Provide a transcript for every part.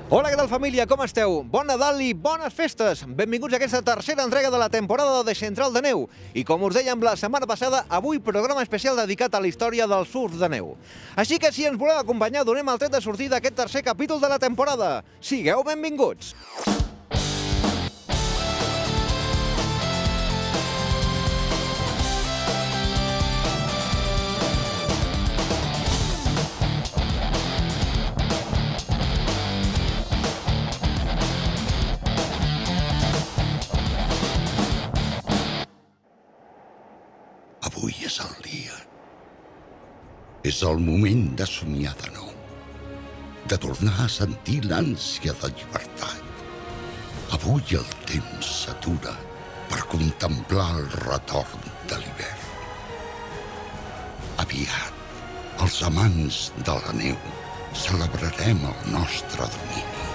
Hola, què tal família? Com esteu? Bon Nadal i bones festes! Benvinguts a aquesta tercera entrega de la temporada de Central de Neu. I com us dèiem la setmana passada, avui programa especial dedicat a la història del surf de neu. Així que si ens voleu acompanyar, donem el tret de sortida d'aquest tercer capítol de la temporada. Sigueu benvinguts! Avui és el dia. És el moment de somiar de nou, de tornar a sentir l'ànsia de llibertat. Avui el temps s'atura per contemplar el retorn de l'hivern. Aviat, els amants de la neu celebrarem el nostre domini.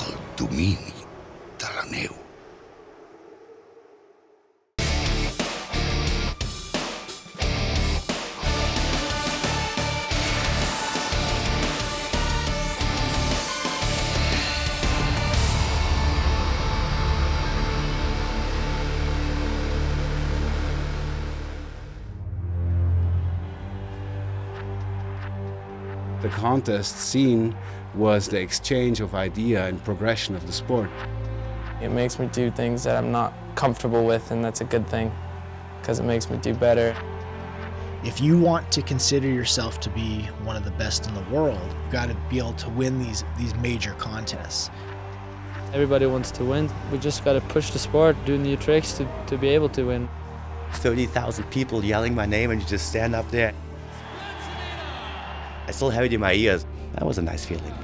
El domini de la neu. The contest scene was the exchange of idea and progression of the sport. It makes me do things that I'm not comfortable with, and that's a good thing, because it makes me do better. If you want to consider yourself to be one of the best in the world, you've got to be able to win these major contests. Everybody wants to win. We just got to push the sport, do new tricks to be able to win. 30,000 people yelling my name and you just stand up there. I still have it in my ears. That was a nice feeling.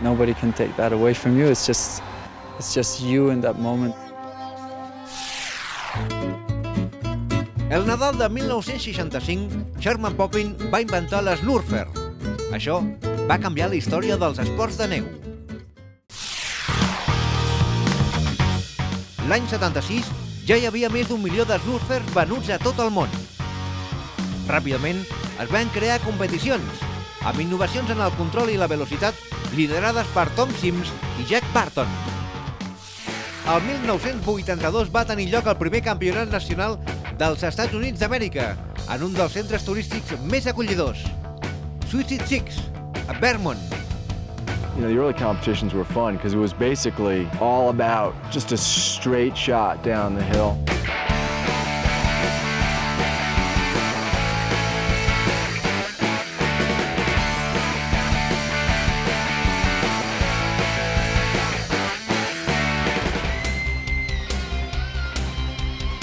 Nobody can take that away from you. It's just you in that moment. El Nadal de 1965, Sherman Poppin va inventar l'Snurfer. Això va canviar la història dels esports de neu. L'any 76 ja hi havia més d'1 milió de Snurfers venuts a tot el món. Ràpidament es van crear competicions, amb innovacions en el control i la velocitat liderades per Tom Sims i Jack Barton. El 1982 va tenir lloc el primer campionat nacional dels Estats Units d'Amèrica, en un dels centres turístics més acollidors, Suicide Six, a Vermont. You know, the early competitions were fun because it was basically all about just a straight shot down the hill.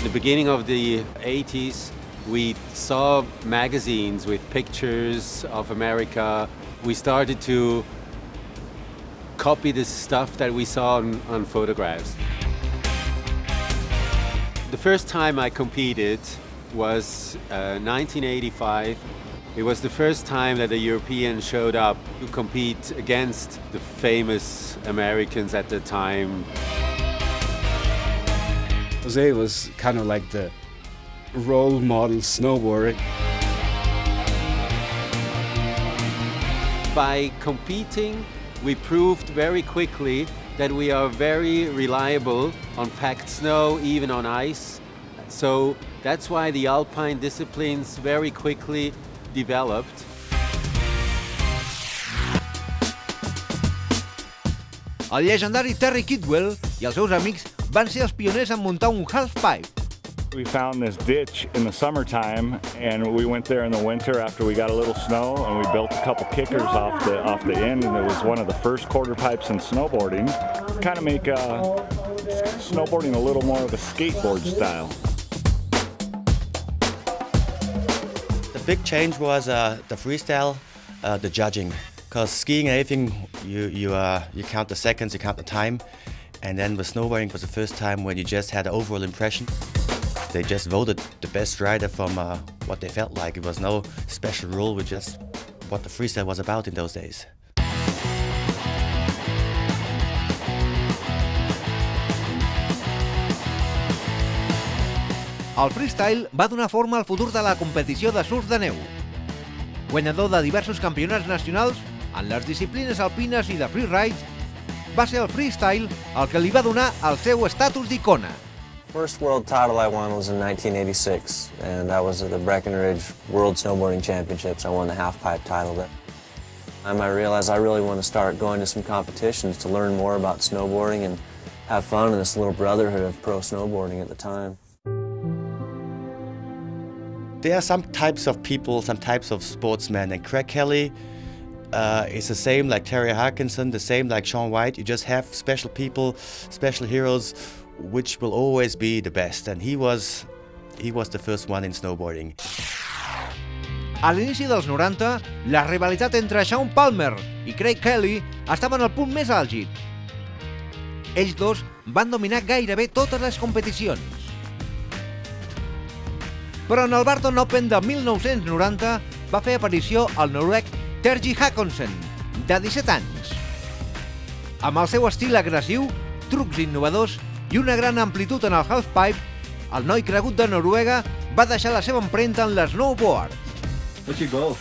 The beginning of the 80s, we saw magazines with pictures of America. We started to copy the stuff that we saw on photographs. The first time I competed was 1985. It was the first time that a European showed up to compete against the famous Americans at the time. Jose was kind of like the role model snowboarder. By competing, we proved very quickly that we are very reliable on packed snow, even on ice. So that's why the alpine disciplines very quickly developed. El llegendari Terry Kidwell i els seus amics van ser els pioners en muntar un halfpipe. We found this ditch in the summertime, and we went there in the winter after we got a little snow, and we built a couple kickers off the end, and it was one of the first quarter pipes in snowboarding. Kind of make snowboarding a little more of a skateboard style. The big change was the freestyle, the judging. Because skiing and everything, you count the seconds, you count the time. And then with snowboarding was the first time when you just had an overall impression. They just voted the best rider from what they felt like. It was no special rule, with just what the freestyle was about in those days. El freestyle va donar forma al futur de la competició de surf de neu. Guanyador de diversos campionats nacionals, En les disciplines alpines i de freeride, va ser el freestyle el que li va donar el seu estatus d'icona. First world title I won was in 1986, and that was at the Breckenridge World Snowboarding Championships. I won the half-pipe title there. I realized I really want to start going to some competitions to learn more about snowboarding and have fun in this little brotherhood of pro snowboarding at the time. There are some types of people, some types of sportsmen, and Craig Kelly is the same like Terry Harkinson, the same like Shaun White. You just have special people, special heroes, which will always be the best, and he was the first one in snowboarding. A l'inici dels 90, la rivalitat entre Shaun Palmer i Craig Kelly estava en el punt més àlgid. Ells dos van dominar gairebé totes les competicions. Però en el Barton Open de 1990 va fer aparició el noruec Terje Håkonsen, de 17 anys. Amb el seu estil agressiu, trucs innovadors i una gran amplitud en el halfpipe, el noi cregut de Noruega va deixar la seva empremta en l'snowboard. What's your goal?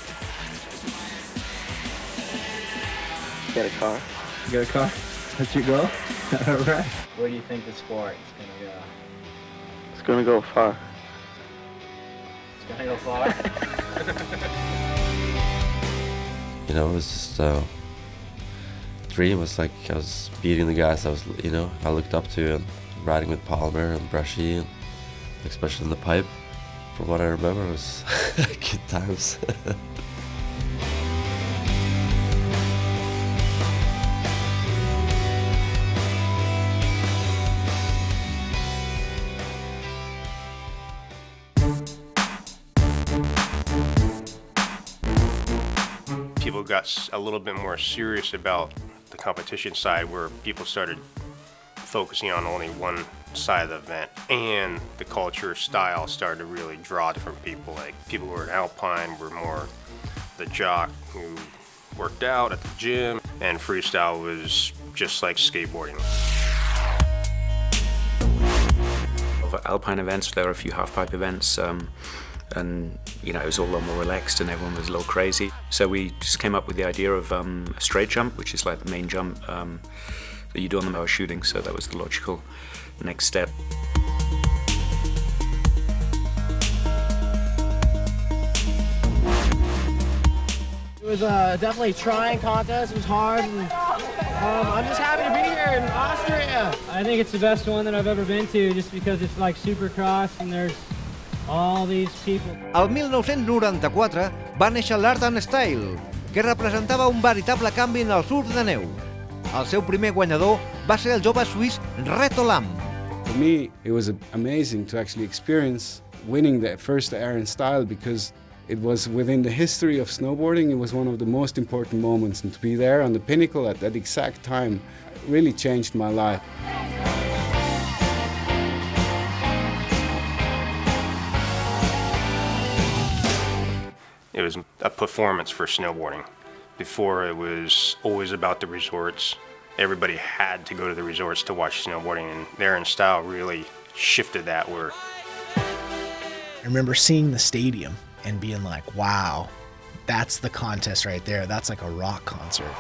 Get a car. You got a car? That's your goal? All right. Where do you think the sport is going to go? It's going to go far. It's going to go far? You know, it was just a dream. It was like I was beating the guys I looked up to, and riding with Palmer and Brushy, and especially in the pipe. From what I remember, it was good times. People got a little bit more serious about the competition side, where people started focusing on only one side of the event, and the culture style started to really draw different people. Like people who were in Alpine were more the jock who worked out at the gym, and freestyle was just like skateboarding. For Alpine events, there were a few half-pipe events, and you know, it was all a lot more relaxed and everyone was a little crazy. So we just came up with the idea of a straight jump, which is like the main jump that you do on the mower shooting, so that was the logical next step. It was definitely a trying contest. It was hard, and I'm just happy to be here in Austria. I think it's the best one that I've ever been to, just because it's like Supercross and there's all these people. El 1994 va néixer l'Art and Style, que representava un veritable canvi en el surf de neu. El seu primer guanyador va ser el jove suís Reto Lam. For me, it was amazing to actually experience winning the first Air and Style, because it was within the history of snowboarding. It was one of the most important moments, and to be there on the pinnacle at that exact time really changed my life. It was a performance for snowboarding. Before, it was always about the resorts. Everybody had to go to the resorts to watch snowboarding, and Air and Style really shifted that. Where I remember seeing the stadium and being like, wow, that's the contest right there. That's like a rock concert.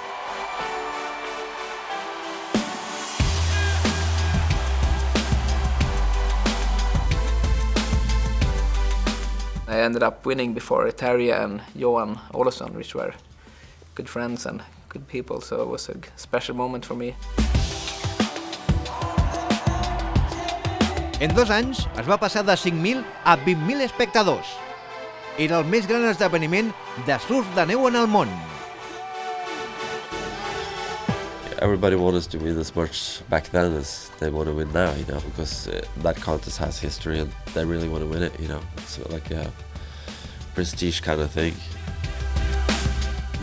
I ended up winning before Terje and Johan Olofsson, which were good friends and good people, so it was a special moment for me. En 2 anys es va passar de 5.000 a 20.000 espectadors. Era el més gran esdeveniment de surf de neu en el món. Everybody wanted to win as much back then as they want to win now, you know, because that contest has history and they really want to win it, you know. It's like a prestige kind of thing.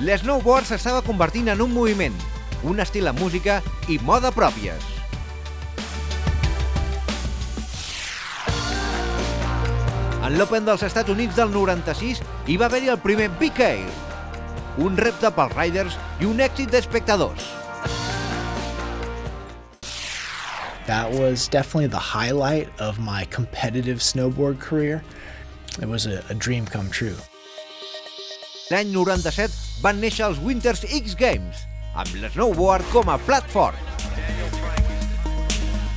L'snowboard s'estava convertint en un moviment, un estil de música i moda pròpies. En l'Open dels Estats Units del 96 hi va haver-hi el primer Big Air, un repte pels riders i un èxit d'espectadors. That was definitely the highlight of my competitive snowboard career. It was a dream come true. L'any 97 van néixer els Winters X Games, amb l'snowboard com a plat fort.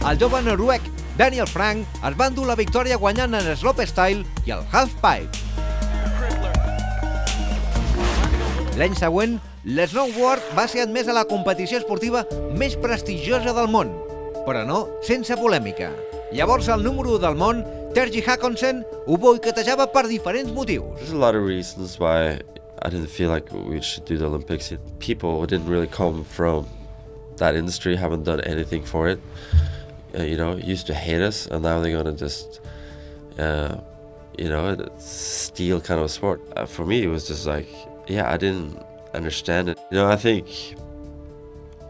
El jove noruec Daniel Frank es va endur la victòria guanyant en slopestyle i el halfpipe. L'any següent, l'snowboard va ser admès a la competició esportiva més prestigiosa del món, però no sense polèmica. Llavors el número 1 del món, Terje Håkonsen, ho boicotejava per diferents motius. There's a lot of reasons why I didn't feel like we should do the Olympics. People who didn't really come from that industry, haven't done anything for it, used to hate us, and now they're gonna just, steal kind of a sport. For me, it was just like, I didn't understand it. I think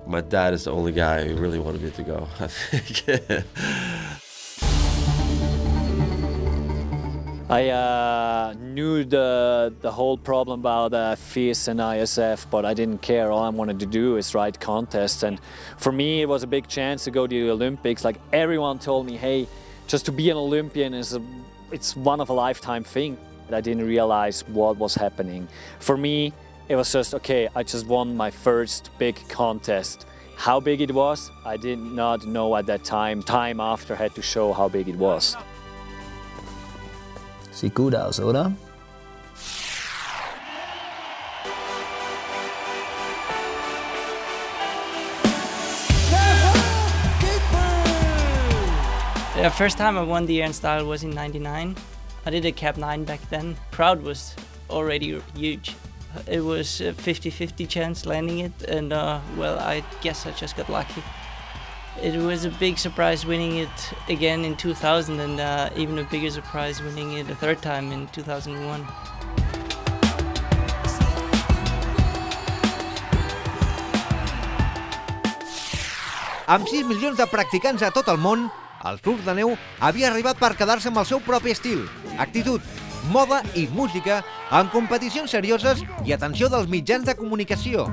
my dad is the only guy who really wanted me to go, I think. I knew the whole problem about FIS and ISF, but I didn't care. All I wanted to do is ride contests, and for me it was a big chance to go to the Olympics. Like, everyone told me, hey, just to be an Olympian it's one of a lifetime thing. I didn't realize what was happening. For me, it was just, okay, I just won my first big contest. How big it was, I did not know at that time. Time after had to show how big it was. Sieht gut aus, oder? The first time I won the air and style was in '99. I did a cap 9 back then. Crowd was already huge. It was a 50-50 chance landing it, and well, I guess I just got lucky. It was a big surprise winning it again in 2000, and even a bigger surprise winning it a third time in 2001. Amb 6 milions de practicants a tot el món, el surf de neu havia arribat per quedar-se amb el seu propi estil, actitud, moda i música, en competicions serioses i atenció dels mitjans de comunicació.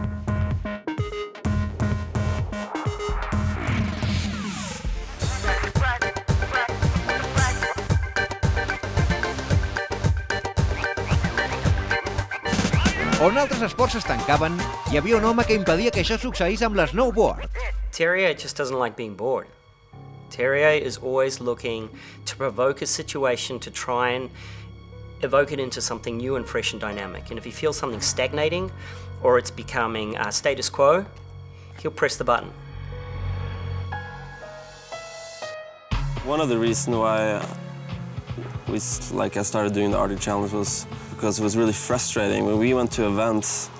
On altres esports es tancaven, hi havia un home que impedia que això succeís amb l'snowboard. Terrier just doesn't like being bored. Terrier is always looking to provoke a situation to try and evoke it into something new and fresh and dynamic. And if he feels something stagnating or it's becoming status quo, he'll press the button. One of the reasons why I started doing the Arctic Challenge was because it was really frustrating. When we went to events,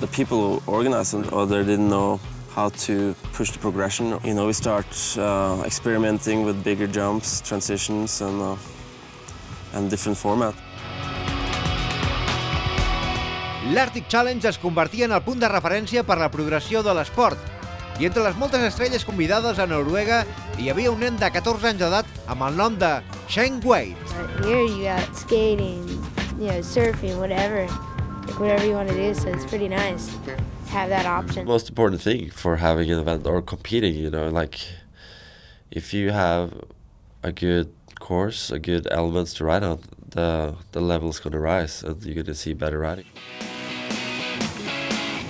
the people who organized them they didn't know how to push the progression. We start experimenting with bigger jumps, transitions, and different formats. L'Arctic Challenge es convertia en el punt de referència per la progressió de l'esport. I entre les moltes estrelles convidades a Noruega hi havia un nen de 14 anys d'edat amb el nom de Shane Wade. Here you got skating, surfing, whatever you want to do, so it's pretty nice to have that option. The most important thing for having an event or competing, if you have a good course, a good elements to ride on, the level is going to rise and you're going to see better riding.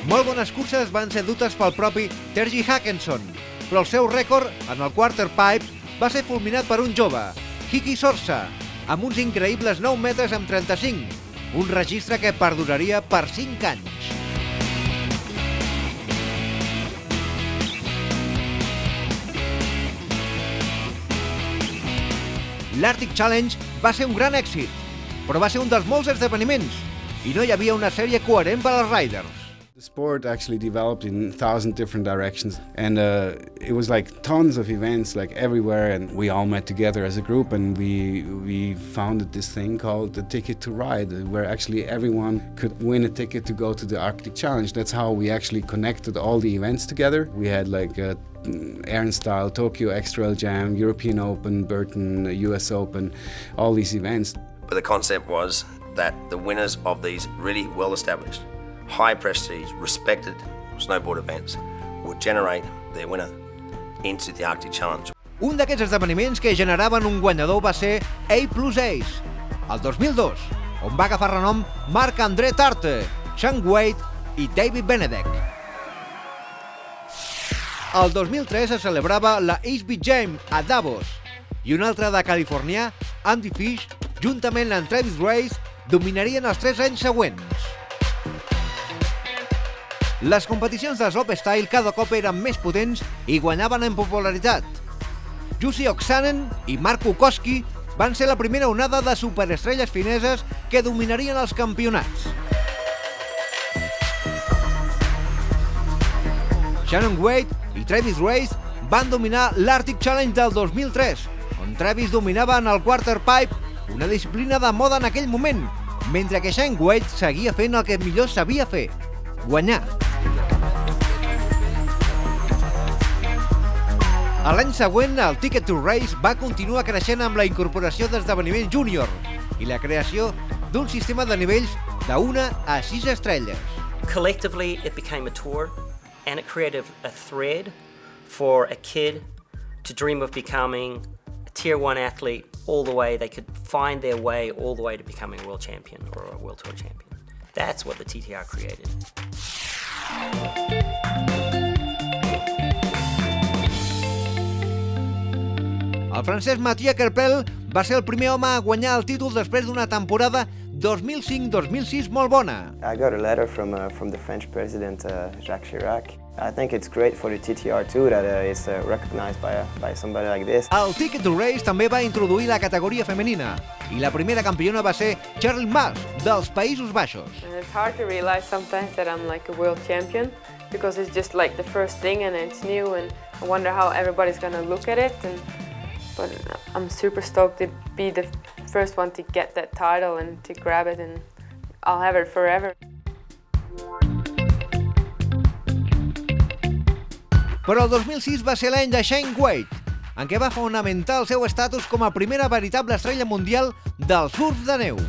Molt bones curses van ser dutes pel propi Terje Håkonsen, però el seu rècord en el quarterpipe va ser fulminat per un jove, Kiki Sorsa, amb uns increïbles 9 metres amb 35, un registre que perduraria per 5 anys. L'Arctic Challenge va ser un gran èxit, però va ser un dels molts esdeveniments i no hi havia una sèrie coherent per als riders. The sport actually developed in 1,000 different directions, and it was like tons of events like everywhere, and we all met together as a group, and we founded this thing called the Ticket to Ride, where actually everyone could win a ticket to go to the Arctic Challenge. That's how we actually connected all the events together. We had like Air and Style, Tokyo X-Trail Jam, European Open, Burton, US Open, all these events. But the concept was that the winners of these really well-established, high prestige, respected snowboard events would generate their winner into the Arctic Challenge. Un d'aquests esdeveniments que generaven un guanyador va ser A+Ace, el 2002, on va agafar renom Marc-André Tarte, Shaun Wade i David Benedek. El 2003 es celebrava la East Beach Games a Davos i un altre de californià, Andy Fish, juntament amb Travis Race, dominarien els 3 anys següents. Les competicions de slopestyle cada cop eren més potents i guanyaven en popularitat. Jussi Oksanen i Mark Kukoski van ser la primera onada de superestrelles fineses que dominarien els campionats. Shaun Wade i Travis Race van dominar l'Arctic Challenge del 2003, on Travis dominava en el quarterpipe, una disciplina de moda en aquell moment, mentre que Shaun Wade seguia fent el que millor sabia fer, guanyar. L'any següent, el Ticket to Race va continuar creixent amb la incorporació d'esdeveniments júnior i la creació d'un sistema de nivells d'1 a 6 estrelles. Collectively, it became a tour, and it created a thread for a kid to dream of becoming a Tier 1 athlete all the way. They could find their way all the way to becoming a world champion or a world tour champion. That's what the TTR created. El francès Mathieu Kerpel va ser el primer home a guanyar el títol després d'una temporada 2005-2006 molt bona. I got a letter from the French president Jacques Chirac. I think it's great for the TTR too that it's recognized by somebody like this. El Ticket to Race també va introduir la categoria femenina i la primera campiona va ser Cheryl Maas, dels Països Baixos. It's hard to realize sometimes that I'm like a world champion because it's just like the first thing and it's new and I wonder how everybody's gonna look at it. But I'm super stoked to be the first one to get that title and to grab it, and I'll have it forever. Però el 2006 va ser l'any de Shaun Wade, en què va fonamentar el seu estatus com a primera veritable estrella mundial del surf de neu.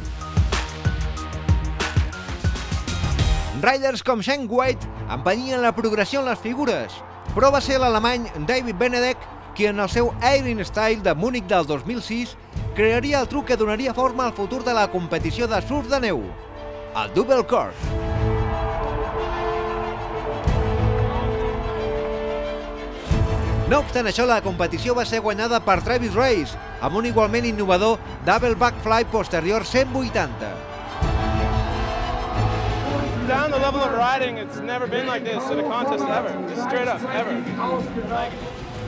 Riders com Shaun Wade empenyien la progressió en les figures, però va ser l'alemany David Benedek qui en el seu Airing Style de Múnich del 2006 crearia el truc que donaria forma al futur de la competició de surf de neu, el Double Cork. No obstant això, la competició va ser guanyada per Travis Race, amb un igualment innovador Double Backfly posterior 180. Down the level of riding, it's never been like this in a contest ever. Just straight up, ever.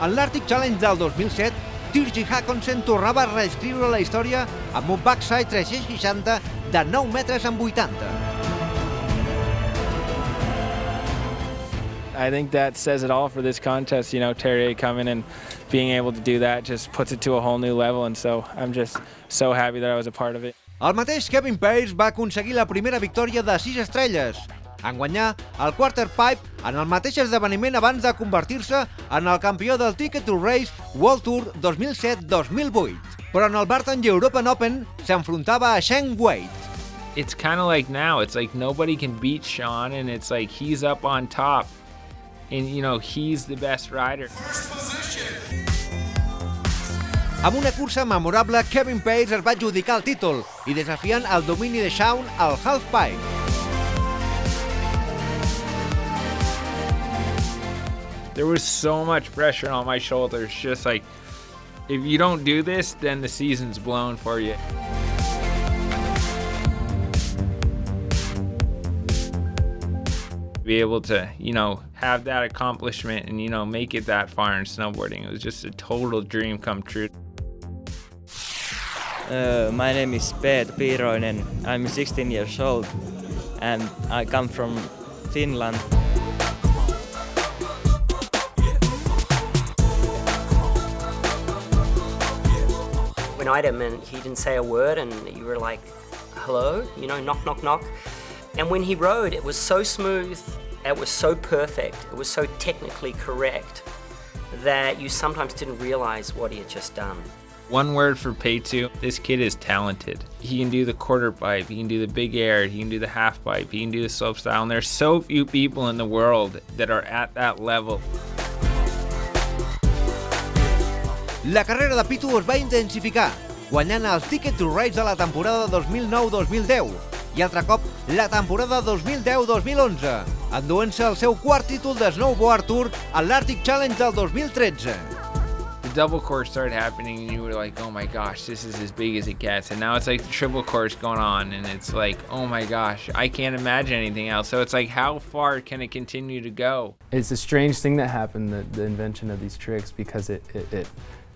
En l'Arctic Challenge del 2007, Tirji Håkonsen tornava a reescriure la història amb un backside 360 de 9 metres amb 80. I think that says it all for this contest. You know, Terrier coming and being able to do that just puts it to a whole new level, and so I'm just so happy that I was a part of it. El mateix Kevin Pace va aconseguir la primera victòria de 6 estrelles, en guanyar el quarterpipe en el mateix esdeveniment abans de convertir-se en el campió del Ticket to Race World Tour 2007-2008. Però en el Barton European Open s'enfrontava a Shaun Wade. It's kind of like now, it's like nobody can beat Shaun, and it's like he's up on top, and you know, he's the best rider. Amb una cursa memorable, Kevin Pace es va adjudicar el títol i desafiant el domini de Shaun al halfpipe. There was so much pressure on my shoulders, just like, if you don't do this, then the season's blown for you. Be able to, you know, have that accomplishment and, you know, make it that far in snowboarding. It was just a total dream come true. My name is Peet Piiroinen. I'm 16 years old and I come from Finland. When I met him and he didn't say a word and you were like, hello, you know, knock, knock, knock. And when he rode, it was so smooth, it was so perfect, it was so technically correct that you sometimes didn't realize what he had just done. One word for Peetu, this kid is talented. He can do the quarter pipe, he can do the big air, he can do the half pipe, he can do the slopestyle, and there's so few people in the world that are at that level. La carrera de Pitu es va intensificar, guanyant el Ticket to Race de la temporada 2009-2010, i altre cop la temporada 2010-2011, enduent-se el seu quart títol de Snowboard Tour a l'Arctic Challenge del 2013. The double course started happening and you were like, oh my gosh, this is as big as it gets. And now it's like the triple course going on and it's like, oh my gosh, I can't imagine anything else. So it's like, how far can it continue to go? It's a strange thing that happened, the invention of these tricks, because it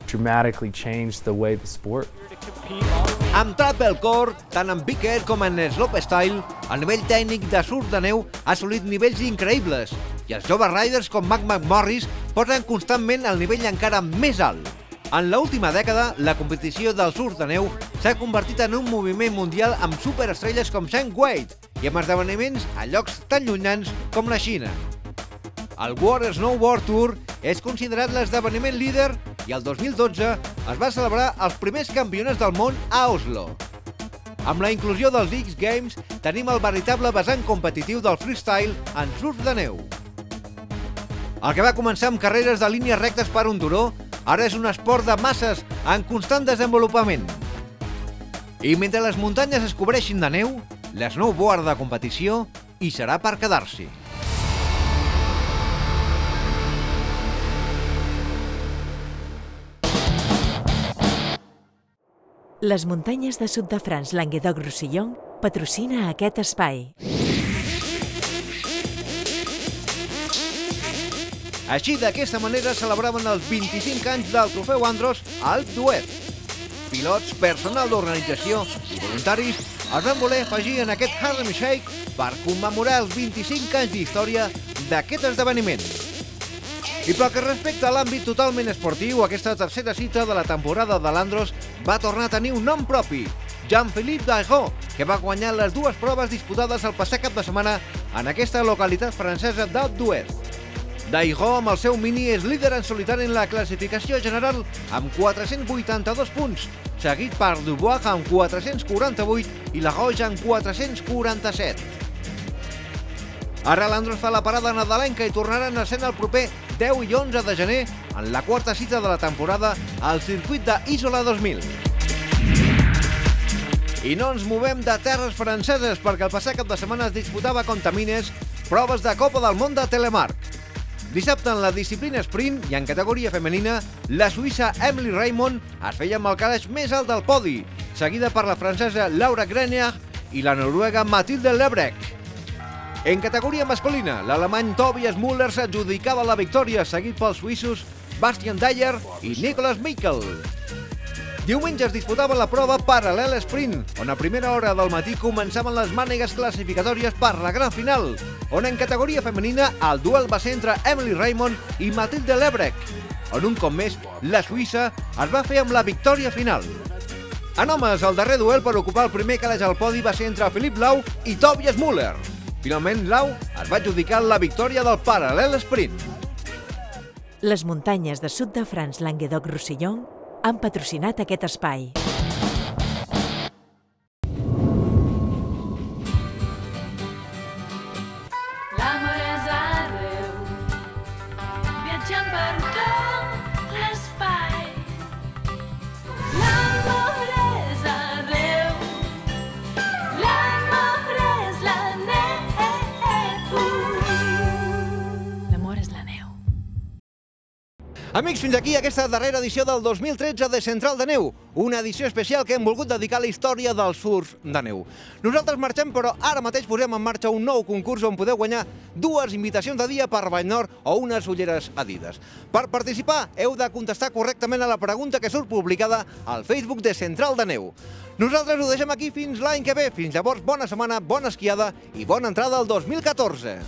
dramatically changed the way the sport. Amb Travelcore, tant en Big Air com en Slopestyle, el nivell tècnic de surf de neu ha assolit nivells increïbles i els joves riders com Mac McMorris posen constantment el nivell encara més alt. En l'última dècada, la competició del surf de neu s'ha convertit en un moviment mundial amb superestrelles com Shane Wade i amb esdeveniments a llocs tan llunyans com la Xina. El World Snowboard Tour és considerat l'esdeveniment líder i el 2012 es va celebrar els primers campionats del món a Oslo. Amb la inclusió dels X Games tenim el veritable vessant competitiu del freestyle en surf de neu. El que va començar amb carreres de línies rectes per un turó, ara és un esport de masses en constant desenvolupament. I mentre les muntanyes es cobreixin de neu, l'esnowboard de competició hi serà per quedar-s'hi. Les muntanyes de Sud de France Languedoc-Roussillon patrocina aquest espai. Així, d'aquesta manera, celebraven els 25 anys del Trofeu Andros a Alpe d'Huez. Pilots, personal d'organització i voluntaris es van voler afegir en aquest Harlem Shake per commemorar els 25 anys d'història d'aquest esdeveniment. I pel que respecta a l'àmbit totalment esportiu, aquesta tercera cita de la temporada de l'Andros va tornar a tenir un nom propi, Jean-Philippe Dairaud, que va guanyar les dues proves disputades el passat cap de setmana en aquesta localitat francesa d'Alpe d'Huez. Dairaud, amb el seu mini, és líder en solitari en la classificació general amb 482 punts, seguit per Dubois amb 448 i Laroche amb 447. Ara l'Andros fa la parada nadalenca i tornaran a escena el proper 10 i 11 de gener en la quarta cita de la temporada al circuit d'Isola 2000. I no ens movem de terres franceses perquè el passat cap de setmana es disputava a Contamines proves de Copa del Món de Telemark. Dissabte en la disciplina sprint i en categoria femenina, la suïssa Emily Raymond es feia amb el calaix més alt del podi, seguida per la francesa Laura Grenier i la noruega Mathilde Lebrecht. En categoria masculina, l'alemany Tobias Müller s'adjudicava la victòria, seguit pels suïssos Bastian Dayer i Nicolas Michel. Diumenge es disputava la prova paral·lel sprint, on a primera hora del matí començaven les mànegues classificatòries per la gran final, on en categoria femenina el duel va ser entre Emily Raymond i Mathilde Lebrecht, on un cop més la Suïssa es va fer amb la victòria final. En homes, el darrer duel per ocupar el primer calaix al podi va ser entre Philippe Lau i Tobias Müller. Finalment, Lau es va adjudicar la victòria del paral·lel sprint. Les muntanyes de Sud de France Languedoc-Roussillon han patrocinat aquest espai. L'amor és arreu, viatjant per tot l'espai. L'amor és arreu, l'amor és la neu. L'amor és la neu. Amics, fins aquí aquesta darrera edició del 2013 de Central de Neu, una edició especial que hem volgut dedicar a la història del surf de neu. Nosaltres marxem, però ara mateix posem en marxa un nou concurs on podeu guanyar 2 invitacions de dia per Vallnord o unes ulleres Adidas. Per participar, heu de contestar correctament a la pregunta que surt publicada al Facebook de Central de Neu. Nosaltres ho deixem aquí fins l'any que ve. Fins llavors, bona setmana, bona esquiada i bona entrada al 2014.